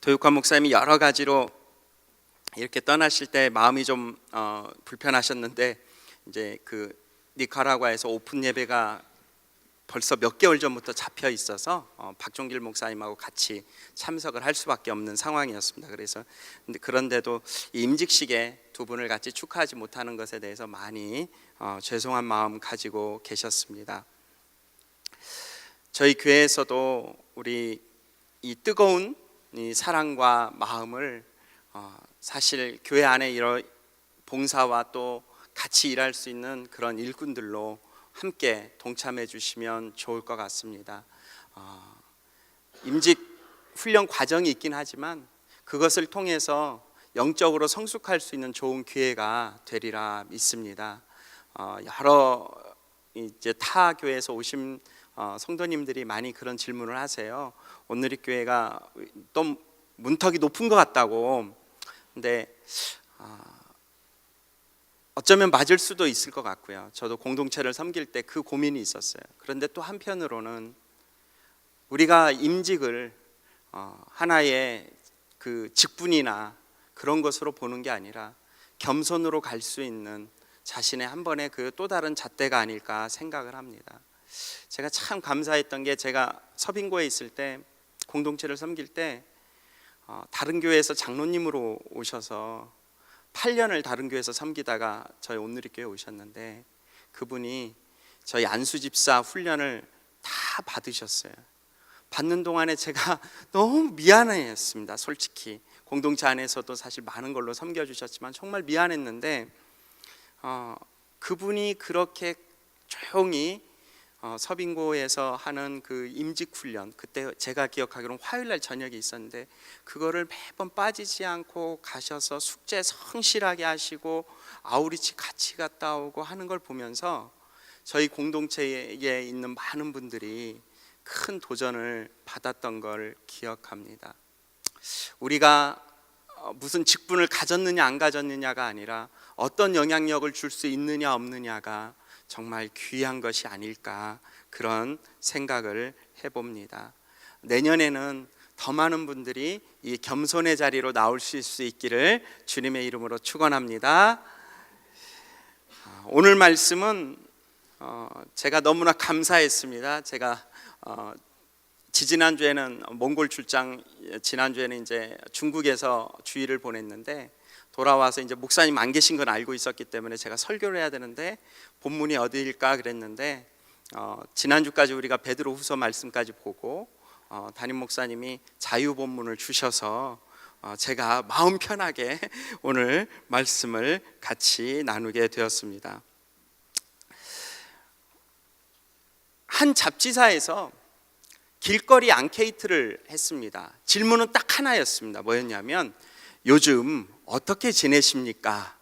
도육환 목사님이 여러 가지로 이렇게 떠나실 때 마음이 좀 불편하셨는데, 이제 그 니카라과에서 오픈 예배가 벌써 몇 개월 전부터 잡혀 있어서 박종길 목사님하고 같이 참석을 할 수밖에 없는 상황이었습니다. 그런데도 이 임직식에 두 분을 같이 축하하지 못하는 것에 대해서 많이 죄송한 마음 가지고 계셨습니다. 저희 교회에서도 우리 이 뜨거운 이 사랑과 마음을 사실 교회 안에 이런 봉사와 또 같이 일할 수 있는 그런 일꾼들로 함께 동참해 주시면 좋을 것 같습니다. 임직 훈련 과정이 있긴 하지만 그것을 통해서 영적으로 성숙할 수 있는 좋은 기회가 되리라 믿습니다. 여러 이제 타 교회에서 오신 성도님들이 많이 그런 질문을 하세요. 오늘의 교회가 또 문턱이 높은 것 같다고. 근데 어쩌면 맞을 수도 있을 것 같고요. 저도 공동체를 섬길 때 그 고민이 있었어요. 그런데 또 한편으로는 우리가 임직을 하나의 그 직분이나 그런 것으로 보는 게 아니라 겸손으로 갈 수 있는 자신의 한 번의 그 또 다른 잣대가 아닐까 생각을 합니다. 제가 참 감사했던 게, 제가 서빙고에 있을 때 공동체를 섬길 때 다른 교회에서 장로님으로 오셔서 8년을 다른 교회에서 섬기다가 저희 온누리 교회에 오셨는데, 그분이 저희 안수집사 훈련을 다 받으셨어요. 받는 동안에 제가 너무 미안했습니다. 솔직히 공동체 안에서도 사실 많은 걸로 섬겨주셨지만 정말 미안했는데, 그분이 그렇게 조용히 서빙고에서 하는 그 임직 훈련, 그때 제가 기억하기로는 화요일날 저녁에 있었는데 그거를 매번 빠지지 않고 가셔서 숙제 성실하게 하시고 아우리치 같이 갔다 오고 하는 걸 보면서 저희 공동체에 있는 많은 분들이 큰 도전을 받았던 걸 기억합니다. 우리가 무슨 직분을 가졌느냐 안 가졌느냐가 아니라 어떤 영향력을 줄 수 있느냐 없느냐가 정말 귀한 것이 아닐까, 그런 생각을 해봅니다. 내년에는 더 많은 분들이 이 겸손의 자리로 나오실 수 있기를 주님의 이름으로 축원합니다. 오늘 말씀은 제가 너무나 감사했습니다. 제가 지난주에는 몽골 출장, 지난주에는 이제 중국에서 주일을 보냈는데 돌아와서 이제 목사님 안 계신 건 알고 있었기 때문에 제가 설교를 해야 되는데 본문이 어디일까 그랬는데, 지난주까지 우리가 베드로후서 말씀까지 보고 담임 목사님이 자유 본문을 주셔서 제가 마음 편하게 오늘 말씀을 같이 나누게 되었습니다. 한 잡지사에서 길거리 앙케이트를 했습니다. 질문은 딱 하나였습니다. 뭐였냐면, 요즘 어떻게 지내십니까?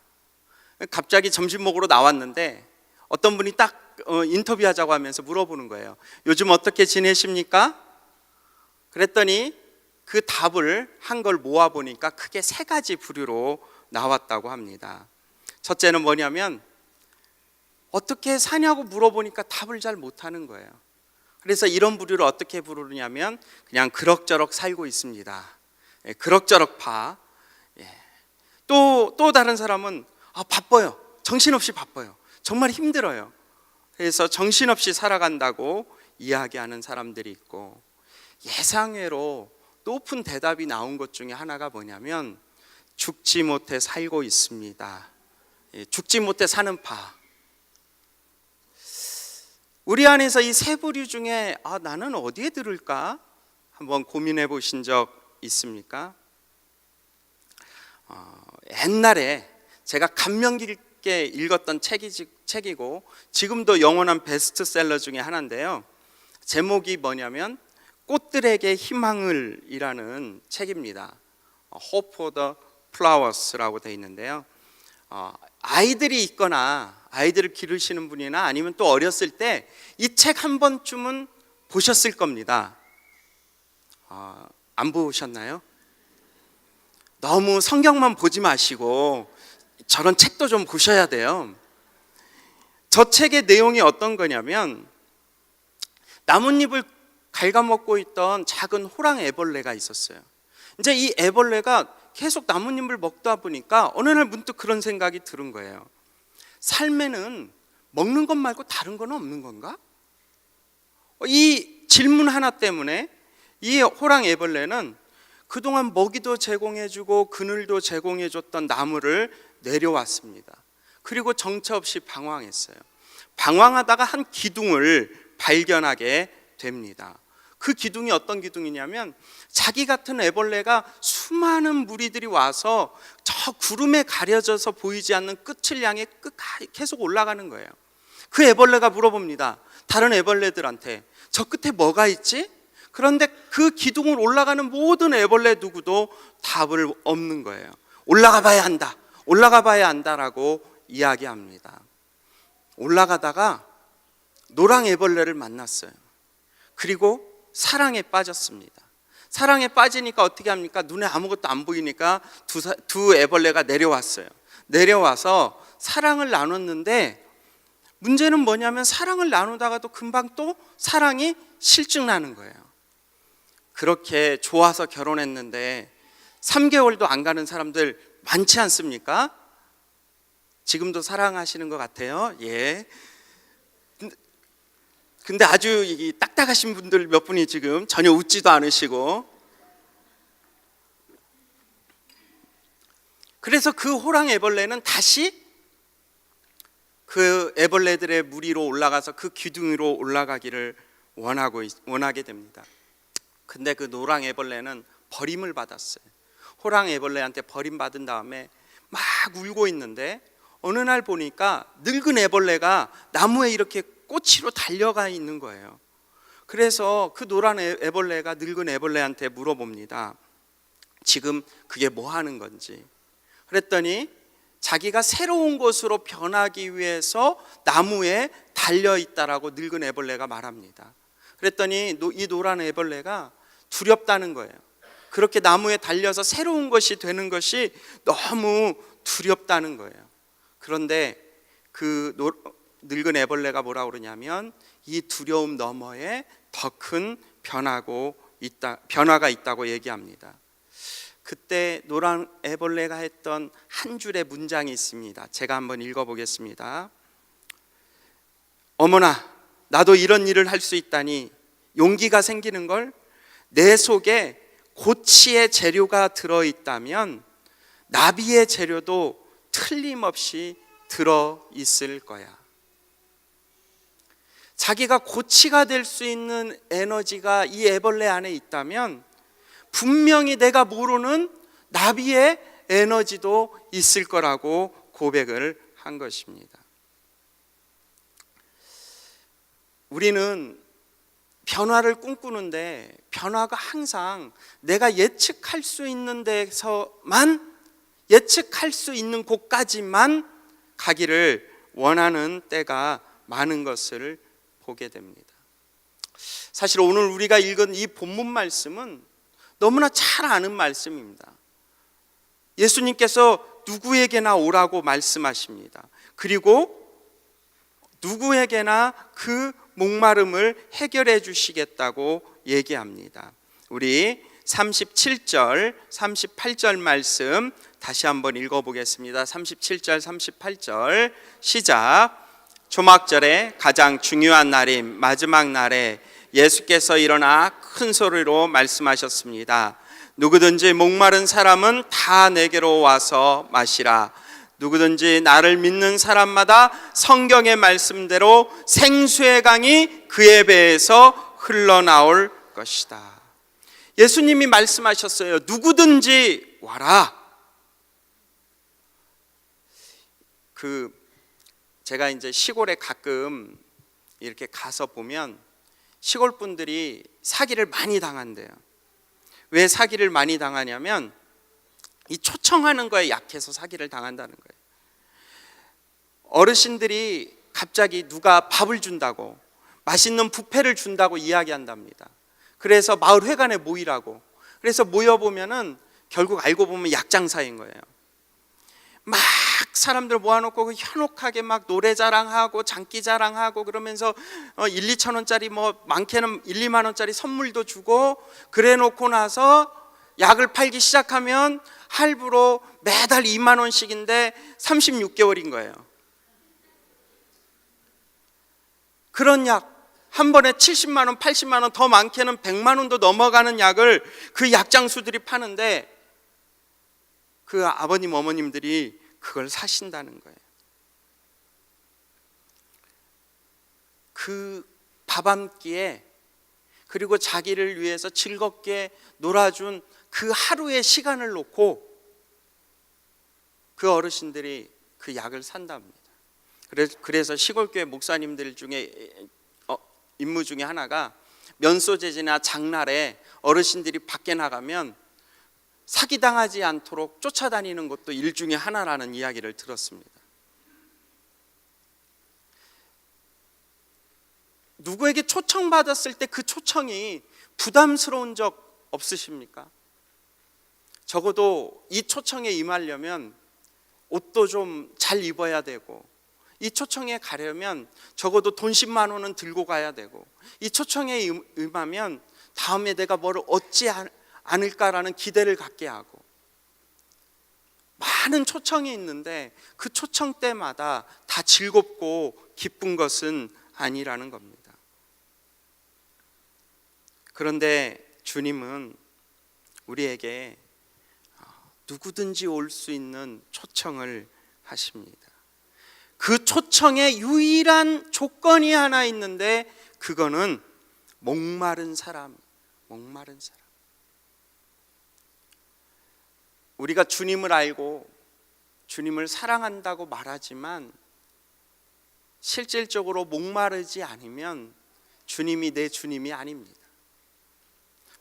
갑자기 점심 먹으러 나왔는데 어떤 분이 딱 인터뷰하자고 하면서 물어보는 거예요. 요즘 어떻게 지내십니까? 그랬더니 그 답을 한 걸 모아보니까 크게 세 가지 부류로 나왔다고 합니다. 첫째는 뭐냐면, 어떻게 사냐고 물어보니까 답을 잘 못하는 거예요. 그래서 이런 부류를 어떻게 부르냐면, 그냥 그럭저럭 살고 있습니다. 그럭저럭 파. 또 다른 사람은 바빠요. 정신없이 바빠요. 정말 힘들어요. 그래서 정신없이 살아간다고 이야기하는 사람들이 있고, 예상외로 높은 대답이 나온 것 중에 하나가 뭐냐면, 죽지 못해 살고 있습니다. 죽지 못해 사는 파. 우리 안에서 이 세 부류 중에 나는 어디에 들을까? 한번 고민해 보신 적 있습니까? 옛날에 제가 감명 깊게 읽었던 책이고 지금도 영원한 베스트셀러 중에 하나인데요. 제목이 뭐냐면 꽃들에게 희망을 이라는 책입니다. Hope for the Flowers라고 되어 있는데요. 아이들이 있거나 아이들을 기르시는 분이나 아니면 또 어렸을 때 이 책 한 번쯤은 보셨을 겁니다. 안 보셨나요? 너무 성경만 보지 마시고 저런 책도 좀 보셔야 돼요. 저 책의 내용이 어떤 거냐면, 나뭇잎을 갉아먹고 있던 작은 호랑애벌레가 있었어요. 이제 이 애벌레가 계속 나뭇잎을 먹다 보니까 어느 날 문득 그런 생각이 드는 거예요. 삶에는 먹는 것 말고 다른 건 없는 건가? 이 질문 하나 때문에 이 호랑 애벌레는 그동안 먹이도 제공해주고 그늘도 제공해줬던 나무를 내려왔습니다. 그리고 정처 없이 방황했어요. 방황하다가 한 기둥을 발견하게 됩니다. 그 기둥이 어떤 기둥이냐면 자기 같은 애벌레가 수많은 무리들이 와서 저 구름에 가려져서 보이지 않는 끝을 향해 끝까지 계속 올라가는 거예요. 그 애벌레가 물어봅니다. 다른 애벌레들한테 저 끝에 뭐가 있지? 그런데 그 기둥을 올라가는 모든 애벌레 누구도 답을 없는 거예요. 올라가 봐야 한다. 올라가 봐야 한다라고 이야기합니다. 올라가다가 노랑 애벌레를 만났어요. 그리고 사랑에 빠졌습니다. 사랑에 빠지니까 어떻게 합니까? 눈에 아무것도 안 보이니까 두 애벌레가 내려왔어요. 내려와서 사랑을 나눴는데 문제는 뭐냐면 사랑을 나누다가도 금방 또 사랑이 실증나는 거예요. 그렇게 좋아서 결혼했는데 3개월도 안 가는 사람들 많지 않습니까? 지금도 사랑하시는 것 같아요. 예. 근데 아주 딱딱하신 분들 몇 분이 지금 전혀 웃지도 않으시고, 그래서 그 호랑 애벌레는 다시 그 애벌레들의 무리로 올라가서 그 기둥 위로 올라가기를 원하게 됩니다. 근데 그 노랑 애벌레는 버림을 받았어요. 호랑 애벌레한테 버림받은 다음에 막 울고 있는데 어느 날 보니까 늙은 애벌레가 나무에 이렇게 꼬치로 달려가 있는 거예요. 그래서 그 노란 애벌레가 늙은 애벌레한테 물어봅니다. 지금 그게 뭐 하는 건지. 그랬더니 자기가 새로운 곳으로 변하기 위해서 나무에 달려 있다라고 늙은 애벌레가 말합니다. 그랬더니 이 노란 애벌레가 두렵다는 거예요. 그렇게 나무에 달려서 새로운 것이 되는 것이 너무 두렵다는 거예요. 그런데 그 늙은 애벌레가 뭐라고 그러냐면 이 두려움 너머에 더 큰 변화가 있다고 얘기합니다. 그때 노란 애벌레가 했던 한 줄의 문장이 있습니다. 제가 한번 읽어보겠습니다. 어머나, 나도 이런 일을 할 수 있다니 용기가 생기는 걸. 내 속에 고치의 재료가 들어있다면 나비의 재료도 틀림없이 들어있을 거야. 자기가 고치가 될 수 있는 에너지가 이 애벌레 안에 있다면 분명히 내가 모르는 나비의 에너지도 있을 거라고 고백을 한 것입니다. 우리는 변화를 꿈꾸는데 변화가 항상 내가 예측할 수 있는 데서만, 예측할 수 있는 곳까지만 가기를 원하는 때가 많은 것을 보게 됩니다. 사실 오늘 우리가 읽은 이 본문 말씀은 너무나 잘 아는 말씀입니다. 예수님께서 누구에게나 오라고 말씀하십니다. 그리고 누구에게나 그 목마름을 해결해 주시겠다고 얘기합니다. 우리 37절, 38절 말씀 다시 한번 읽어보겠습니다. 37절, 38절 시작. 초막절에 가장 중요한 날인 마지막 날에 예수께서 일어나 큰 소리로 말씀하셨습니다. 누구든지 목마른 사람은 다 내게로 와서 마시라. 누구든지 나를 믿는 사람마다 성경의 말씀대로 생수의 강이 그의 배에서 흘러나올 것이다. 예수님이 말씀하셨어요. 누구든지 와라. 제가 이제 시골에 가끔 이렇게 가서 보면 시골 분들이 사기를 많이 당한대요. 왜 사기를 많이 당하냐면 이 초청하는 거에 약해서 사기를 당한다는 거예요. 어르신들이 갑자기 누가 밥을 준다고, 맛있는 뷔페를 준다고 이야기한답니다. 그래서 마을 회관에 모이라고. 그래서 모여보면은 결국 알고 보면 약장사인 거예요. 막 사람들 모아놓고 현혹하게 막 노래 자랑하고 장기 자랑하고 그러면서 1, 2천 원짜리 뭐 많게는 1, 2만 원짜리 선물도 주고 그래 놓고 나서 약을 팔기 시작하면 할부로 매달 2만 원씩인데 36개월인 거예요. 그런 약 한 번에 70만 원, 80만 원, 더 많게는 100만 원도 넘어가는 약을 그 약장수들이 파는데 그 아버님 어머님들이 그걸 사신다는 거예요. 그 밥 한 끼에 그리고 자기를 위해서 즐겁게 놀아준 그 하루의 시간을 놓고 그 어르신들이 그 약을 산답니다. 그래서 시골교회 목사님들 중에 임무 중에 하나가 면소재지나 장날에 어르신들이 밖에 나가면 사기당하지 않도록 쫓아다니는 것도 일 중에 하나라는 이야기를 들었습니다. 누구에게 초청받았을 때 그 초청이 부담스러운 적 없으십니까? 적어도 이 초청에 임하려면 옷도 좀 잘 입어야 되고, 이 초청에 가려면 적어도 돈 10만 원은 들고 가야 되고, 이 초청에 임하면 다음에 내가 뭐를 얻지 않을까라는 기대를 갖게 하고, 많은 초청이 있는데 그 초청 때마다 다 즐겁고 기쁜 것은 아니라는 겁니다. 그런데 주님은 우리에게 누구든지 올 수 있는 초청을 하십니다. 그 초청의 유일한 조건이 하나 있는데 그거는 목마른 사람. 우리가 주님을 알고 주님을 사랑한다고 말하지만 실질적으로 목마르지 않으면 주님이 내 주님이 아닙니다.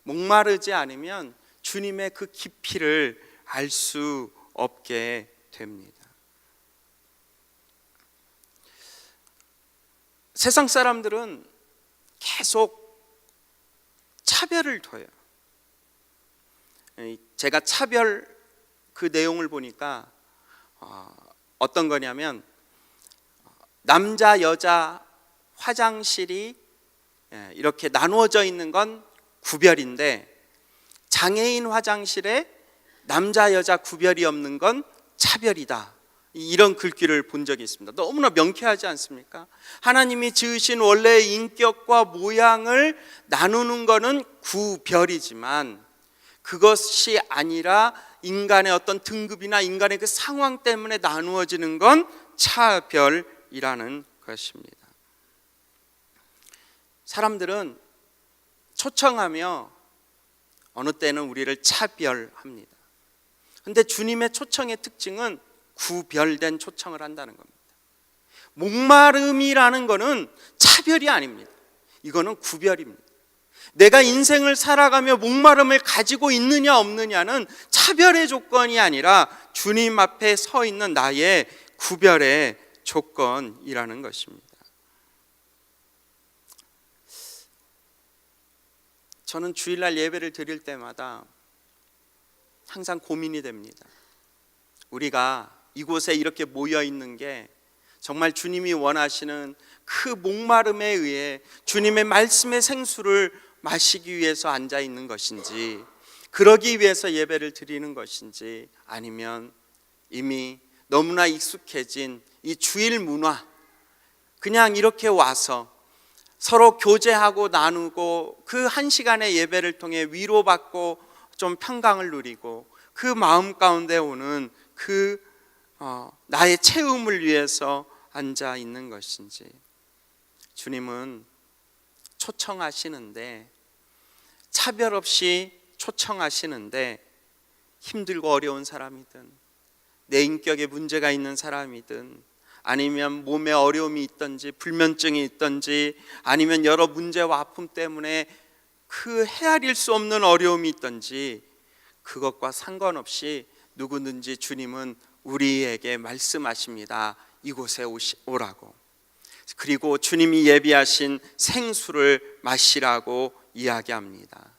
목마르지 않으면 주님의 그 깊이를 알 수 없게 됩니다. 세상 사람들은 계속 차별을 둬요. 제가 차별 그 내용을 보니까 어떤 거냐면, 남자 여자 화장실이 이렇게 나누어져 있는 건 구별인데 장애인 화장실에 남자 여자 구별이 없는 건 차별이다, 이런 글귀를 본 적이 있습니다. 너무나 명쾌하지 않습니까? 하나님이 지으신 원래의 인격과 모양을 나누는 것은 구별이지만 그것이 아니라 인간의 어떤 등급이나 인간의 그 상황 때문에 나누어지는 건 차별이라는 것입니다. 사람들은 초청하며 어느 때는 우리를 차별합니다. 그런데 주님의 초청의 특징은 구별된 초청을 한다는 겁니다. 목마름이라는 것은 차별이 아닙니다. 이거는 구별입니다. 내가 인생을 살아가며 목마름을 가지고 있느냐 없느냐는 차별의 조건이 아니라 주님 앞에 서 있는 나의 구별의 조건이라는 것입니다. 저는 주일날 예배를 드릴 때마다 항상 고민이 됩니다. 우리가 이곳에 이렇게 모여 있는 게 정말 주님이 원하시는 그 목마름에 의해 주님의 말씀의 생수를 마시기 위해서 앉아 있는 것인지, 그러기 위해서 예배를 드리는 것인지, 아니면 이미 너무나 익숙해진 이 주일 문화, 그냥 이렇게 와서 서로 교제하고 나누고 그 한 시간의 예배를 통해 위로받고 좀 평강을 누리고 그 마음 가운데 오는 그 나의 체험을 위해서 앉아 있는 것인지. 주님은 초청하시는데, 차별 없이 초청하시는데, 힘들고 어려운 사람이든 내 인격에 문제가 있는 사람이든 아니면 몸에 어려움이 있든지 불면증이 있든지 아니면 여러 문제와 아픔 때문에 그 헤아릴 수 없는 어려움이 있든지 그것과 상관없이 누구든지 주님은 우리에게 말씀하십니다. 이곳에 오라고. 그리고 주님이 예비하신 생수를 마시라고 이야기합니다.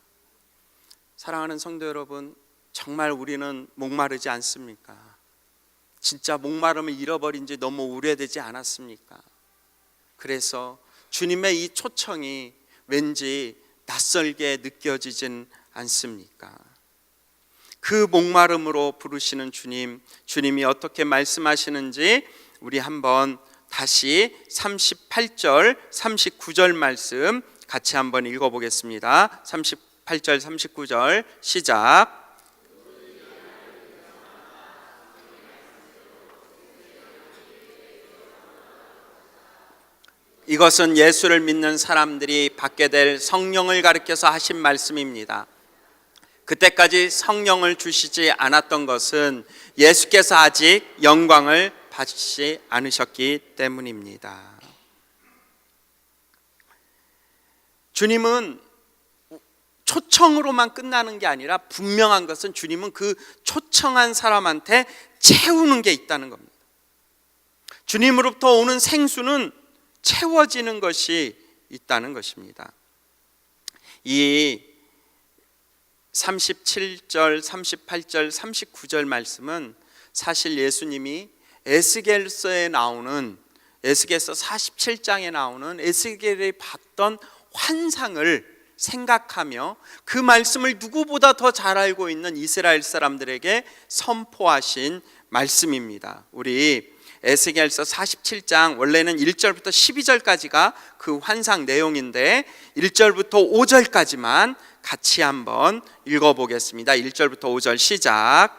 사랑하는 성도 여러분, 정말 우리는 목마르지 않습니까? 진짜 목마름을 잃어버린 지 너무 오래되지 않았습니까? 그래서 주님의 이 초청이 왠지 낯설게 느껴지진 않습니까? 그 목마름으로 부르시는 주님, 주님이 어떻게 말씀하시는지 우리 한번 다시 38절, 39절 말씀 같이 한번 읽어보겠습니다. 38절, 39절 시작. 이것은 예수를 믿는 사람들이 받게 될 성령을 가리켜서 하신 말씀입니다. 그때까지 성령을 주시지 않았던 것은 예수께서 아직 영광을 받지 않으셨기 때문입니다. 주님은 초청으로만 끝나는 게 아니라 분명한 것은 주님은 그 초청한 사람한테 채우는 게 있다는 겁니다. 주님으로부터 오는 생수는 채워지는 것이 있다는 것입니다. 이 37절, 38절, 39절 말씀은 사실 예수님이 에스겔서 47장에 나오는 에스겔이 봤던 환상을 생각하며 그 말씀을 누구보다 더 잘 알고 있는 이스라엘 사람들에게 선포하신 말씀입니다. 우리 에스겔서 47장 원래는 1절부터 12절까지가 그 환상 내용인데 1절부터 5절까지만 같이 한번 읽어보겠습니다. 1절부터 5절 시작.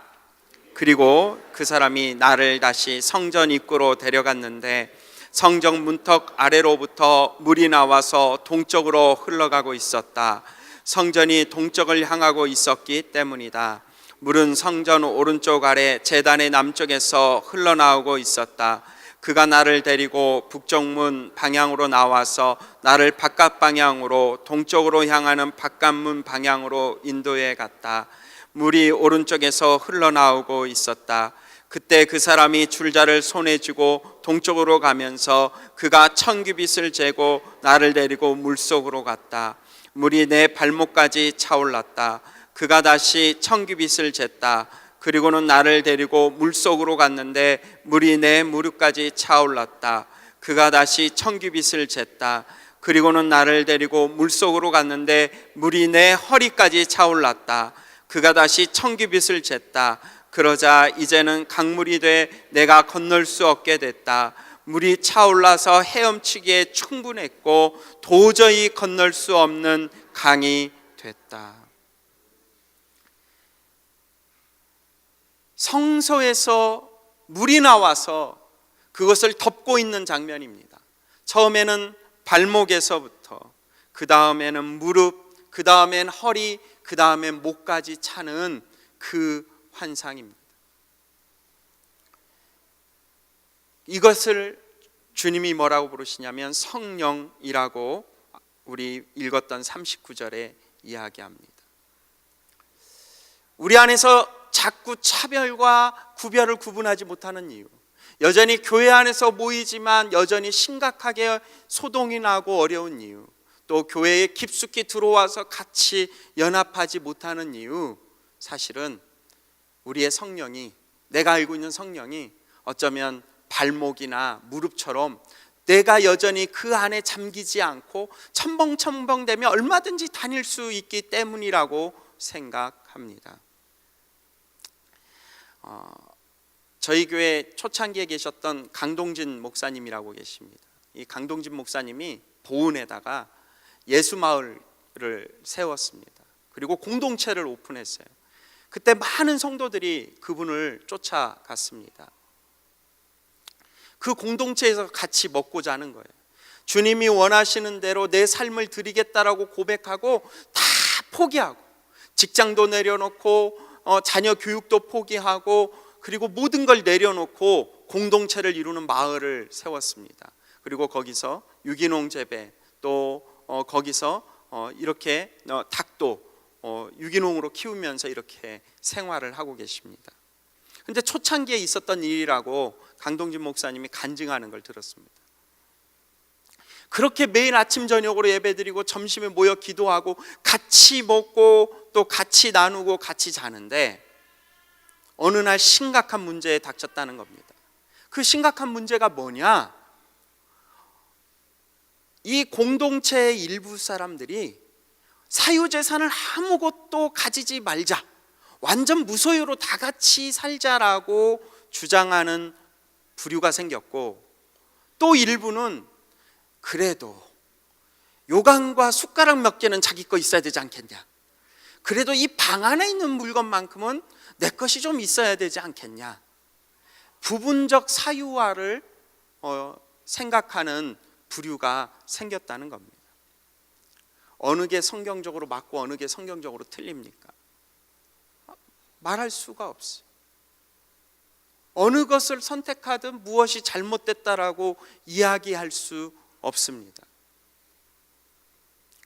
그리고 그 사람이 나를 다시 성전 입구로 데려갔는데 성전 문턱 아래로부터 물이 나와서 동쪽으로 흘러가고 있었다. 성전이 동쪽을 향하고 있었기 때문이다. 물은 성전 오른쪽 아래 제단의 남쪽에서 흘러나오고 있었다. 그가 나를 데리고 북쪽문 방향으로 나와서 나를 바깥 방향으로 동쪽으로 향하는 바깥문 방향으로 인도해 갔다. 물이 오른쪽에서 흘러나오고 있었다. 그때 그 사람이 줄자를 손에 쥐고 동쪽으로 가면서 그가 청규빗을 재고 나를 데리고 물속으로 갔다. 물이 내 발목까지 차올랐다. 그가 다시 청규빗을 쟀다. 그리고는 나를 데리고 물속으로 갔는데 물이 내 무릎까지 차올랐다. 그가 다시 청규빗을 쟀다. 그리고는 나를 데리고 물속으로 갔는데 물이 내 허리까지 차올랐다. 그가 다시 청규빗을 쟀다. 그러자 이제는 강물이 돼 내가 건널 수 없게 됐다. 물이 차올라서 헤엄치기에 충분했고 도저히 건널 수 없는 강이 됐다. 성소에서 물이 나와서 그것을 덮고 있는 장면입니다. 처음에는 발목에서부터, 그 다음에는 무릎, 그 다음엔 허리, 그 다음엔 목까지 차는 그 환상입니다. 이것을 주님이 뭐라고 부르시냐면 성령이라고 우리 읽었던 39절에 이야기합니다. 우리 안에서 자꾸 차별과 구별을 구분하지 못하는 이유, 여전히 교회 안에서 모이지만 여전히 심각하게 소동이 나고 어려운 이유, 또 교회에 깊숙이 들어와서 같이 연합하지 못하는 이유, 사실은 우리의 성령이, 내가 알고 있는 성령이 어쩌면 발목이나 무릎처럼 내가 여전히 그 안에 잠기지 않고 첨벙첨벙대며 얼마든지 다닐 수 있기 때문이라고 생각합니다. 저희 교회 초창기에 계셨던 강동진 목사님이라고 계십니다. 이 강동진 목사님이 보은에다가 예수마을을 세웠습니다. 그리고 공동체를 오픈했어요. 그때 많은 성도들이 그분을 쫓아갔습니다. 그 공동체에서 같이 먹고 자는 거예요. 주님이 원하시는 대로 내 삶을 드리겠다라고 고백하고 다 포기하고, 직장도 내려놓고 자녀 교육도 포기하고, 그리고 모든 걸 내려놓고 공동체를 이루는 마을을 세웠습니다. 그리고 거기서 유기농 재배, 또 거기서 이렇게 닭도 유기농으로 키우면서 이렇게 생활을 하고 계십니다. 근데 초창기에 있었던 일이라고 강동진 목사님이 간증하는 걸 들었습니다. 그렇게 매일 아침 저녁으로 예배드리고 점심에 모여 기도하고 같이 먹고 또 같이 나누고 같이 자는데 어느 날 심각한 문제에 닥쳤다는 겁니다. 그 심각한 문제가 뭐냐? 이 공동체의 일부 사람들이 사유재산을 아무것도 가지지 말자, 완전 무소유로 다 같이 살자라고 주장하는 부류가 생겼고, 또 일부는 그래도 요강과 숟가락 몇 개는 자기 거 있어야 되지 않겠냐, 그래도 이 방 안에 있는 물건만큼은 내 것이 좀 있어야 되지 않겠냐, 부분적 사유화를 생각하는 부류가 생겼다는 겁니다. 어느 게 성경적으로 맞고 어느 게 성경적으로 틀립니까? 말할 수가 없어요. 어느 것을 선택하든 무엇이 잘못됐다라고 이야기할 수 없습니다.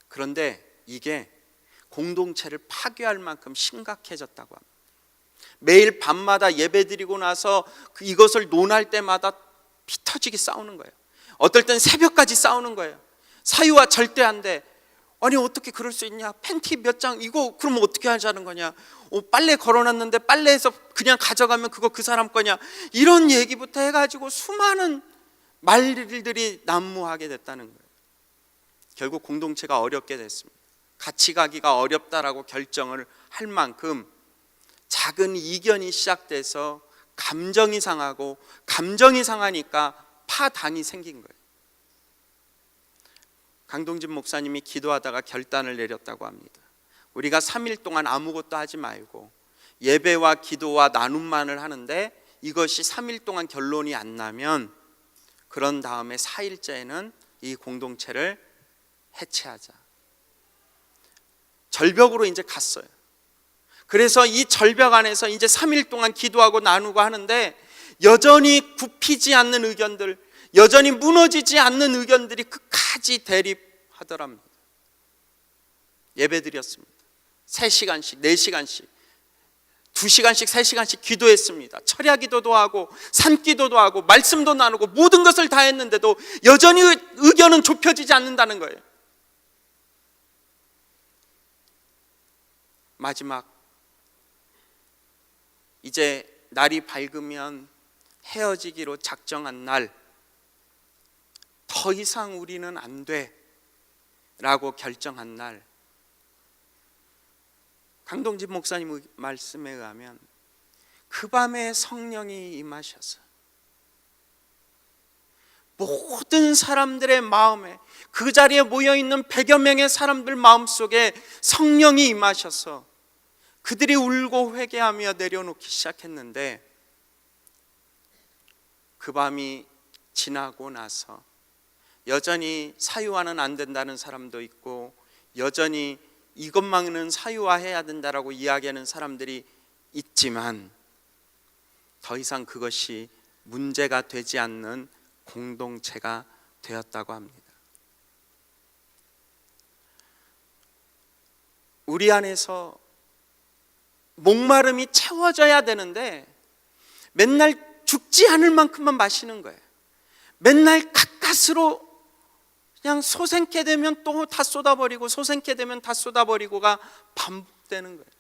그런데 이게 공동체를 파괴할 만큼 심각해졌다고 합니다. 매일 밤마다 예배드리고 나서 이것을 논할 때마다 피 터지게 싸우는 거예요. 어떨 땐 새벽까지 싸우는 거예요. 사유와 절대 안 돼. 아니 어떻게 그럴 수 있냐, 팬티 몇 장 이거 그러면 어떻게 하자는 거냐, 빨래 걸어놨는데 빨래해서 그냥 가져가면 그거 그 사람 거냐, 이런 얘기부터 해가지고 수많은 말들이 난무하게 됐다는 거예요. 결국 공동체가 어렵게 됐습니다. 같이 가기가 어렵다라고 결정을 할 만큼 작은 이견이 시작돼서 감정이 상하고, 감정이 상하니까 파당이 생긴 거예요. 강동진 목사님이 기도하다가 결단을 내렸다고 합니다. 우리가 3일 동안 아무것도 하지 말고 예배와 기도와 나눔만을 하는데, 이것이 3일 동안 결론이 안 나면 그런 다음에 4일째에는 이 공동체를 해체하자. 절벽으로 이제 갔어요. 그래서 이 절벽 안에서 이제 3일 동안 기도하고 나누고 하는데, 여전히 굽히지 않는 의견들, 여전히 무너지지 않는 의견들이 끝까지 대립하더랍니다. 예배드렸습니다. 3시간씩 4시간씩 2시간씩 3시간씩 기도했습니다. 철야 기도도 하고 산기도도 하고 말씀도 나누고 모든 것을 다 했는데도 여전히 의견은 좁혀지지 않는다는 거예요. 마지막 이제 날이 밝으면 헤어지기로 작정한 날, 더 이상 우리는 안 돼 라고 결정한 날, 강동진 목사님 말씀에 의하면 그 밤에 성령이 임하셔서 모든 사람들의 마음에, 그 자리에 모여있는 100여 명의 사람들 마음속에 성령이 임하셔서 그들이 울고 회개하며 내려놓기 시작했는데, 그 밤이 지나고 나서 여전히 사유화는 안 된다는 사람도 있고, 여전히 이것만은 사유화해야 된다라고 이야기하는 사람들이 있지만, 더 이상 그것이 문제가 되지 않는 공동체가 되었다고 합니다. 우리 안에서 목마름이 채워져야 되는데 맨날 죽지 않을 만큼만 마시는 거예요. 맨날 가까스로 그냥 솟아게 되면 또 다 쏟아버리고, 솟아게 되면 다 쏟아버리고가 반복되는 거예요.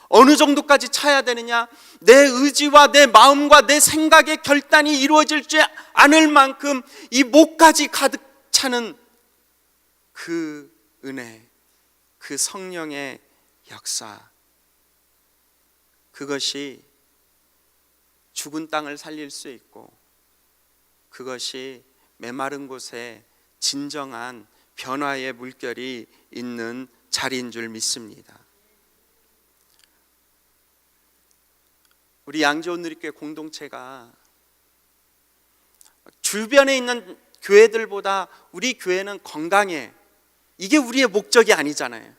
어느 정도까지 차야 되느냐, 내 의지와 내 마음과 내 생각의 결단이 이루어지지 않을 만큼 이 목까지 가득 차는 그 은혜, 그 성령의 역사, 그것이 죽은 땅을 살릴 수 있고, 그것이 메마른 곳에 진정한 변화의 물결이 있는 자리인 줄 믿습니다. 우리 양재원 누리교회 공동체가 주변에 있는 교회들보다 우리 교회는 건강해, 이게 우리의 목적이 아니잖아요.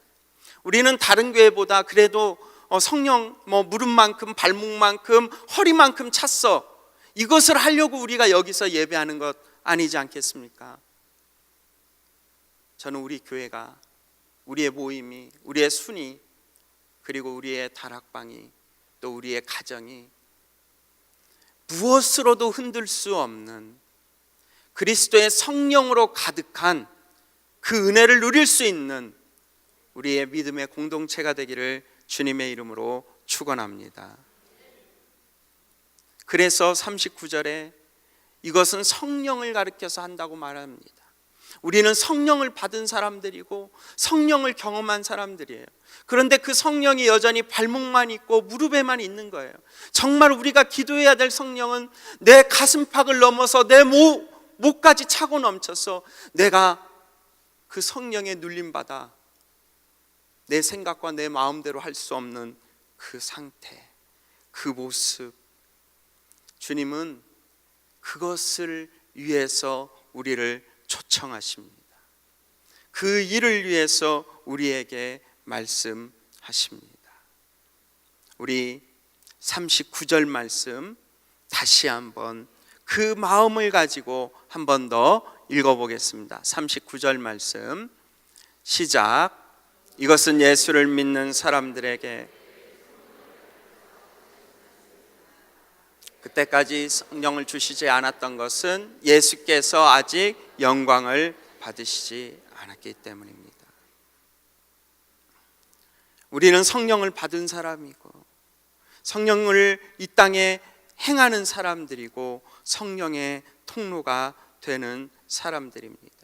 우리는 다른 교회보다 그래도 성령 무릎만큼 발목만큼 허리만큼 찼어, 이것을 하려고 우리가 여기서 예배하는 것 아니지 않겠습니까? 저는 우리 교회가, 우리의 모임이, 우리의 순위, 그리고 우리의 다락방이, 또 우리의 가정이 무엇으로도 흔들 수 없는 그리스도의 성령으로 가득한 그 은혜를 누릴 수 있는 우리의 믿음의 공동체가 되기를 주님의 이름으로 축원합니다. 그래서 39절에 이것은 성령을 가리켜서 한다고 말합니다. 우리는 성령을 받은 사람들이고 성령을 경험한 사람들이에요. 그런데 그 성령이 여전히 발목만 있고 무릎에만 있는 거예요. 정말 우리가 기도해야 될 성령은 내 가슴팍을 넘어서 내 목까지 차고 넘쳐서 내가 그 성령에 눌림받아 내 생각과 내 마음대로 할 수 없는 그 상태, 그 모습, 주님은 그것을 위해서 우리를 초청하십니다. 그 일을 위해서 우리에게 말씀하십니다. 우리 39절 말씀 다시 한번 그 마음을 가지고 한 번 더 읽어보겠습니다. 39절 말씀 시작. 이것은 예수를 믿는 사람들에게 그때까지 성령을 주시지 않았던 것은 예수께서 아직 영광을 받으시지 않았기 때문입니다. 우리는 성령을 받은 사람이고 성령을 이 땅에 행하는 사람들이고 성령의 통로가 되는 사람들입니다.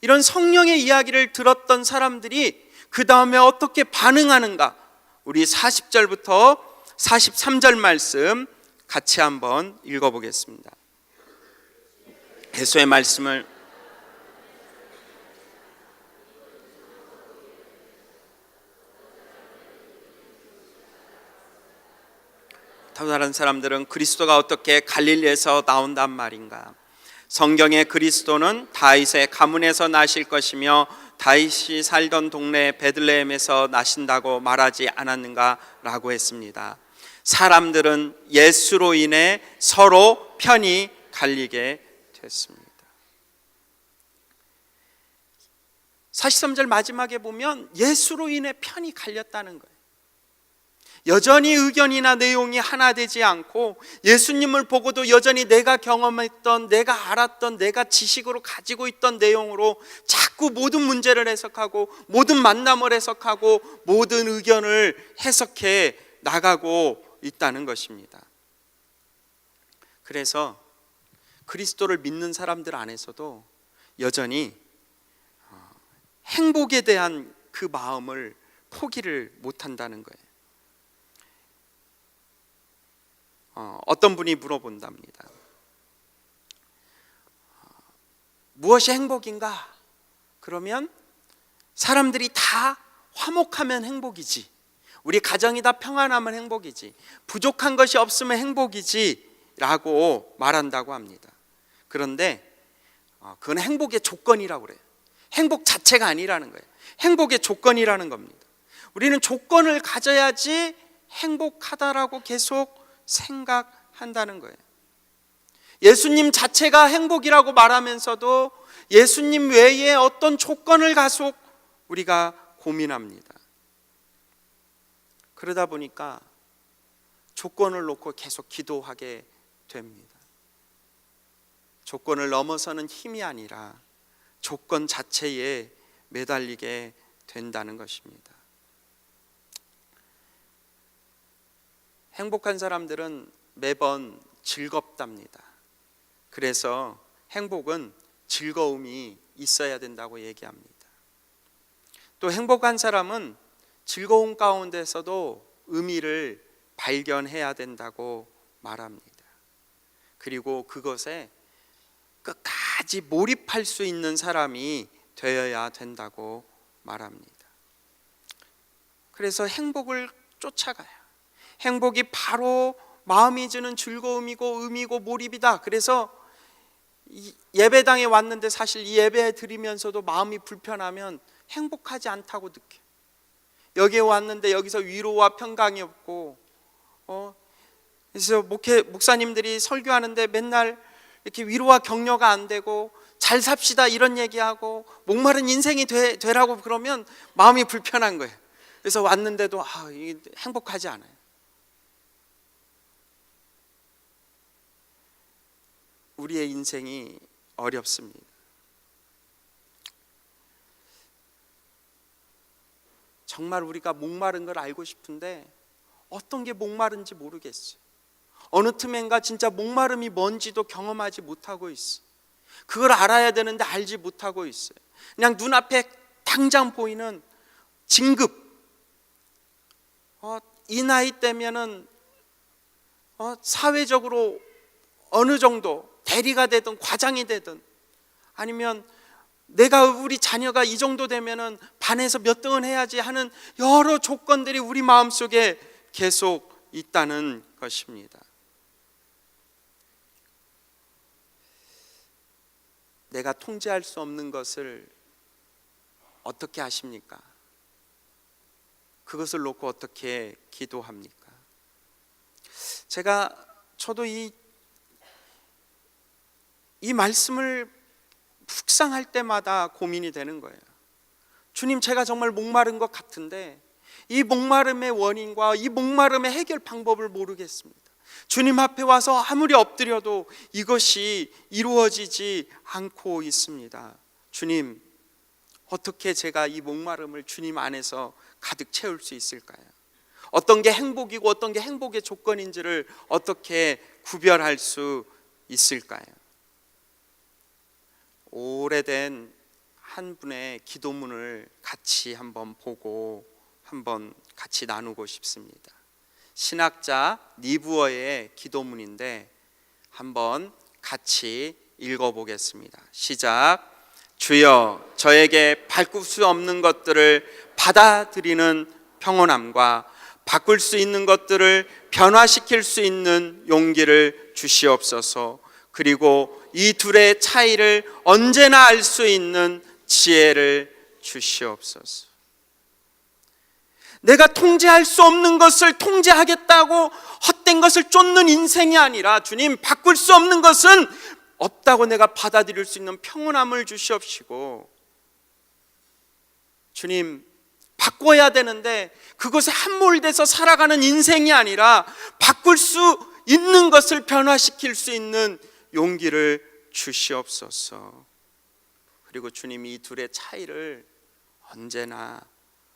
이런 성령의 이야기를 들었던 사람들이 그 다음에 어떻게 반응하는가? 우리 40절부터 43절 말씀 같이 한번 읽어보겠습니다. 예수의 말씀을 다른 사람들은 그리스도가 어떻게 갈릴리에서 나온단 말인가? 성경의 그리스도는 다윗의 가문에서 나실 것이며 다윗이 살던 동네 베들레헴에서 나신다고 말하지 않았는가? 라고 했습니다. 사람들은 예수로 인해 서로 편이 갈리게 됐습니다. 43절 마지막에 보면 예수로 인해 편이 갈렸다는 거예요. 여전히 의견이나 내용이 하나 되지 않고 예수님을 보고도 여전히 내가 경험했던, 내가 알았던, 내가 지식으로 가지고 있던 내용으로 자꾸 모든 문제를 해석하고 모든 만남을 해석하고 모든 의견을 해석해 나가고 있다는 것입니다. 그래서 그리스도를 믿는 사람들 안에서도 여전히 행복에 대한 그 마음을 포기를 못한다는 거예요. 어떤 분이 물어본답니다. 무엇이 행복인가? 그러면 사람들이 다 화목하면 행복이지, 우리 가정이 다 평안하면 행복이지, 부족한 것이 없으면 행복이지 라고 말한다고 합니다. 그런데 그건 행복의 조건이라고 그래요. 행복 자체가 아니라는 거예요. 행복의 조건이라는 겁니다. 우리는 조건을 가져야지 행복하다라고 계속 생각한다는 거예요. 예수님 자체가 행복이라고 말하면서도 예수님 외에 어떤 조건을 가속 우리가 고민합니다. 그러다 보니까 조건을 놓고 계속 기도하게 됩니다. 조건을 넘어서는 힘이 아니라 조건 자체에 매달리게 된다는 것입니다. 행복한 사람들은 매번 즐겁답니다. 그래서 행복은 즐거움이 있어야 된다고 얘기합니다. 또 행복한 사람은 즐거움 가운데서도 의미를 발견해야 된다고 말합니다. 그리고 그것에 끝까지 몰입할 수 있는 사람이 되어야 된다고 말합니다. 그래서 행복을 쫓아가요. 행복이 바로 마음이 주는 즐거움이고 의미고 몰입이다. 그래서 예배당에 왔는데 사실 이 예배 드리면서도 마음이 불편하면 행복하지 않다고 느껴요. 여기에 왔는데 여기서 위로와 평강이 없고 그래서 목사님들이 설교하는데 맨날 이렇게 위로와 격려가 안 되고 잘 삽시다 이런 얘기하고 목마른 인생이 되라고 그러면 마음이 불편한 거예요. 그래서 왔는데도 이게 행복하지 않아요. 우리의 인생이 어렵습니다. 정말 우리가 목마른 걸 알고 싶은데 어떤 게 목마른지 모르겠어요. 어느 틈엔가 진짜 목마름이 뭔지도 경험하지 못하고 있어요. 그걸 알아야 되는데 알지 못하고 있어요. 그냥 눈앞에 당장 보이는 진급, 이 나이 때면은 사회적으로 어느 정도 대리가 되든 과장이 되든, 아니면 우리 자녀가 이 정도 되면은 반에서 몇 등은 해야지 하는 여러 조건들이 우리 마음속에 계속 있다는 것입니다. 내가 통제할 수 없는 것을 어떻게 하십니까? 그것을 놓고 어떻게 기도합니까? 저도 이 말씀을 묵상할 때마다 고민이 되는 거예요. 주님, 제가 정말 목마른 것 같은데 이 목마름의 원인과 이 목마름의 해결 방법을 모르겠습니다. 주님 앞에 와서 아무리 엎드려도 이것이 이루어지지 않고 있습니다. 주님, 어떻게 제가 이 목마름을 주님 안에서 가득 채울 수 있을까요? 어떤 게 행복이고 어떤 게 행복의 조건인지를 어떻게 구별할 수 있을까요? 오래된 한 분의 기도문을 같이 한번 보고 한번 같이 나누고 싶습니다. 신학자 니부어의 기도문인데 한번 같이 읽어보겠습니다. 시작. 주여, 저에게 바꿀 수 없는 것들을 받아들이는 평온함과 바꿀 수 있는 것들을 변화시킬 수 있는 용기를 주시옵소서. 그리고 이 둘의 차이를 언제나 알 수 있는 지혜를 주시옵소서. 내가 통제할 수 없는 것을 통제하겠다고 헛된 것을 쫓는 인생이 아니라, 주님, 바꿀 수 없는 것은 없다고 내가 받아들일 수 있는 평온함을 주시옵시고, 주님, 바꿔야 되는데 그것에 함몰돼서 살아가는 인생이 아니라 바꿀 수 있는 것을 변화시킬 수 있는 용기를 주시옵소서. 그리고 주님, 이 둘의 차이를 언제나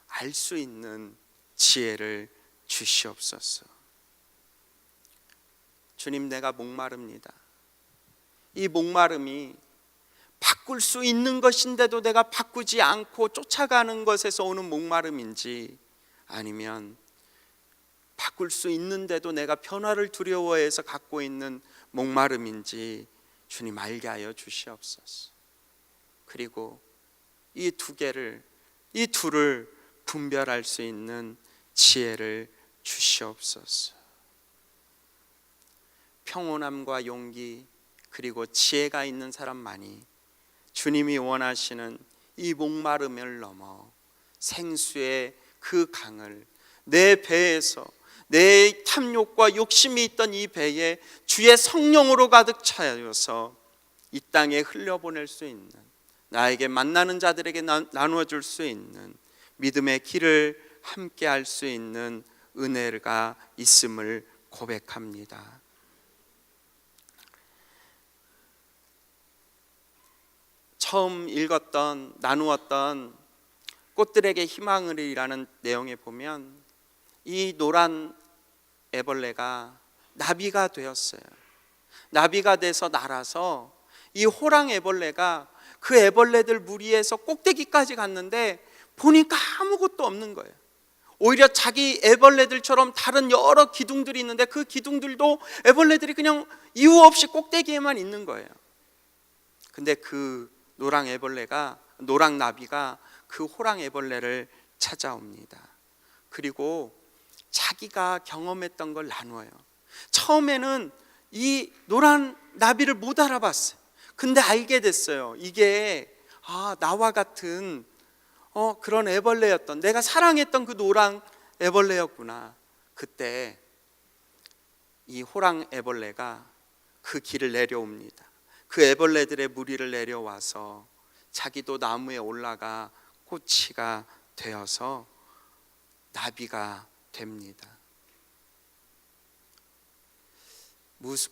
알 수 있는 지혜를 주시옵소서. 주님, 내가 목마릅니다. 이 목마름이 바꿀 수 있는 것인데도 내가 바꾸지 않고 쫓아가는 것에서 오는 목마름인지, 아니면 바꿀 수 있는데도 내가 변화를 두려워해서 갖고 있는 목마름인지 주님 알게 하여 주시옵소서. 그리고 이 둘을 분별할 수 있는 지혜를 주시옵소서. 평온함과 용기 그리고 지혜가 있는 사람만이 주님이 원하시는 이 목마름을 넘어 생수의 그 강을 내 배에서, 내 탐욕과 욕심이 있던 이 배에 주의 성령으로 가득 차여서 이 땅에 흘려보낼 수 있는, 나에게 만나는 자들에게 나누어 줄 수 있는 믿음의 길을 함께 할 수 있는 은혜가 있음을 고백합니다. 처음 나누었던 꽃들에게 희망을이라는 내용에 보면 이 노란 애벌레가 나비가 되었어요. 나비가 돼서 날아서 이 호랑 애벌레가 그 애벌레들 무리에서 꼭대기까지 갔는데 보니까 아무것도 없는 거예요. 오히려 자기 애벌레들처럼 다른 여러 기둥들이 있는데 그 기둥들도 애벌레들이 그냥 이유 없이 꼭대기에만 있는 거예요. 근데 그 노랑 나비가 그 호랑 애벌레를 찾아옵니다. 그리고 자기가 경험했던 걸 나누어요. 처음에는 이 노란 나비를 못 알아봤어요. 근데 알게 됐어요. 이게 나와 같은 그런 애벌레였던, 내가 사랑했던 그 노랑 애벌레였구나. 그때 이 호랑 애벌레가 그 길을 내려옵니다. 그 애벌레들의 무리를 내려와서 자기도 나무에 올라가 꼬치가 되어서 나비가 됩니다.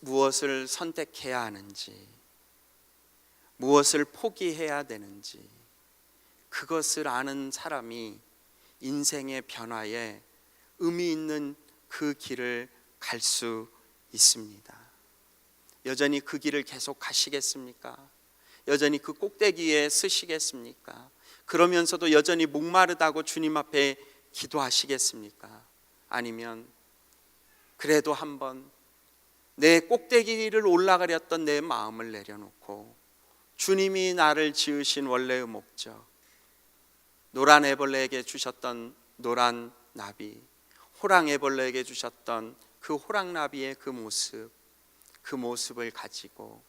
무엇을 선택해야 하는지, 무엇을 포기해야 되는지, 그것을 아는 사람이 인생의 변화에 의미 있는 그 길을 갈 수 있습니다. 여전히 그 길을 계속 가시겠습니까? 여전히 그 꼭대기에 서시겠습니까? 그러면서도 여전히 목마르다고 주님 앞에 기도하시겠습니까? 아니면 그래도 한번 내 꼭대기를 올라가렸던 내 마음을 내려놓고 주님이 나를 지으신 원래의 목적, 노란 애벌레에게 주셨던 노란 나비, 호랑 애벌레에게 주셨던 그 호랑나비의 그 모습을 가지고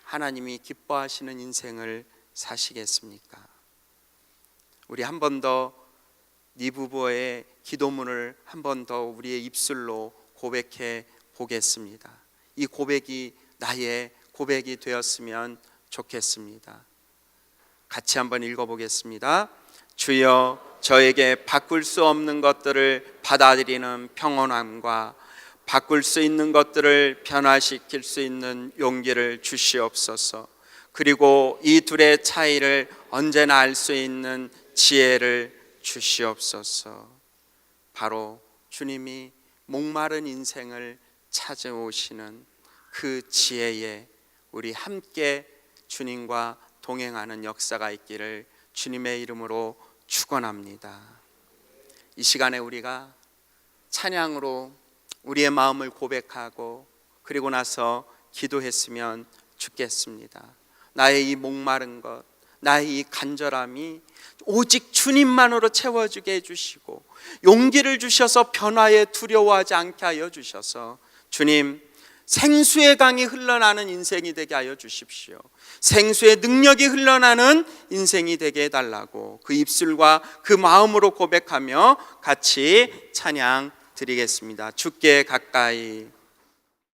하나님이 기뻐하시는 인생을 사시겠습니까? 우리 한 번 더 니브보의 기도문을 한 번 더 우리의 입술로 고백해 보겠습니다. 이 고백이 나의 고백이 되었으면 좋겠습니다. 같이 한번 읽어보겠습니다. 주여, 저에게 바꿀 수 없는 것들을 받아들이는 평온함과 바꿀 수 있는 것들을 변화시킬 수 있는 용기를 주시옵소서. 그리고 이 둘의 차이를 언제나 알 수 있는 지혜를 주시옵소서. 바로 주님이 목마른 인생을 찾아오시는 그 지혜에 우리 함께 주님과 동행하는 역사가 있기를 주님의 이름으로 축원합니다. 이 시간에 우리가 찬양으로 우리의 마음을 고백하고 그리고 나서 기도했으면 좋겠습니다. 나의 이 목마른 것, 나의 이 간절함이 오직 주님만으로 채워주게 해주시고 용기를 주셔서 변화에 두려워하지 않게 하여 주셔서 주님, 생수의 강이 흘러나는 인생이 되게 하여 주십시오. 생수의 능력이 흘러나는 인생이 되게 해달라고 그 입술과 그 마음으로 고백하며 같이 찬양 드리겠습니다. 주께 가까이